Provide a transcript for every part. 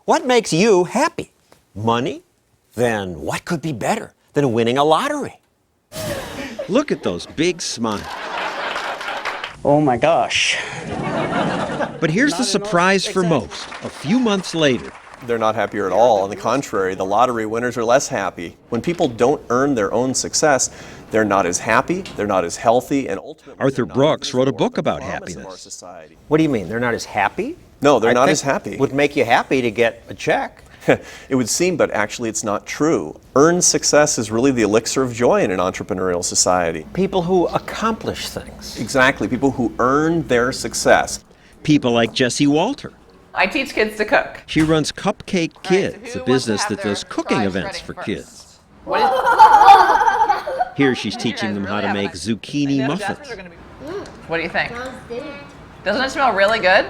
What makes you happy? Money? Then what could be better than winning a lottery? Look at those big smiles. Oh my gosh. But here's the surprise for most. A few months later, They're not happier at all. On the contrary, the lottery winners are less happy. When people don't earn their own success, they're not as happy, they're not as healthy, and ultimately Arthur they're not Brooks as wrote a more book the about promise of our happiness. society. What do you mean? They're not as happy? No, they're I not think as happy. It would make you happy to get a check. It would seem, but actually it's not true. Earned success is really the elixir of joy in an entrepreneurial society. People who accomplish things. Exactly, people who earn their success. People like Jessie Walter. I teach kids to cook. She runs Cupcake Kids, who a wants to business have that their does cooking fries events ready for first? kids. What is, Here she's teaching them how to make zucchini muffins. what do you think? Doesn't it smell really good?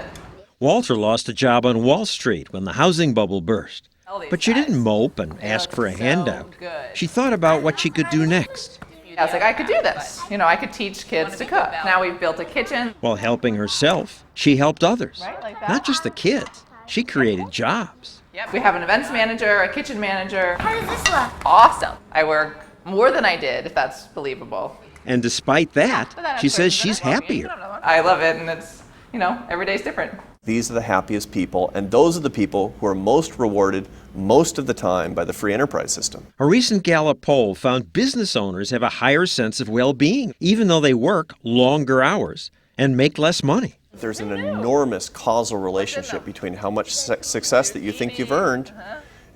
Walter lost a job on Wall Street when the housing bubble burst. these But she didn't guys. mope and ask look for a so handout. good. She thought about what she could do next. I was like, I could do this. You know, I could teach kids to cook. Now we've built a kitchen. While helping herself, she helped others. Right, like that? Not just the kids. She created jobs. Yep. We have an events manager, a kitchen manager. How does this look? Awesome. I work more than I did, if that's believable. And despite that, But then she of says course, she's then I love you. happier. I love it, and it's, you know, every day's different. These are the happiest people, and those are the people who are most rewarded most of the time by the free enterprise system. A recent Gallup poll found business owners have a higher sense of well-being, even though they work longer hours and make less money. There's an enormous causal relationship between how much success that you think you've earned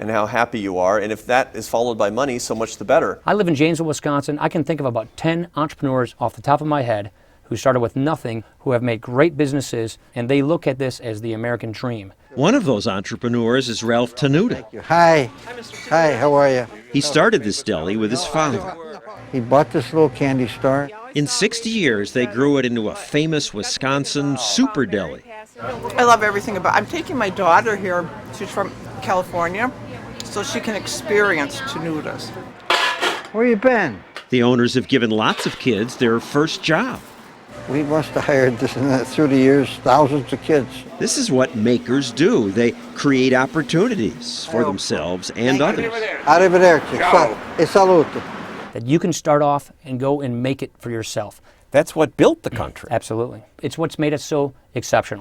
and how happy you are, and if that is followed by money, so much the better. I live in Janesville, Wisconsin. I can think of about 10 entrepreneurs off the top of my head who started with nothing, who have made great businesses, and they look at this as the American dream. One of those entrepreneurs is Ralph Tenuta. Hi. Hi, how are you? He started this deli with his father. He bought this little candy store. In 60 years, they grew it into a famous Wisconsin super deli. I love everything about it. I'm taking my daughter here, she's from California, so she can experience Tenutas. Where you been? The owners have given lots of kids their first job. We must have hired this through the years, thousands of kids. This is what makers do. They create opportunities for themselves and others. Arrivederci. E salute. That you can start off and go and make it for yourself. That's what built the country. Absolutely. It's what's made us so exceptional.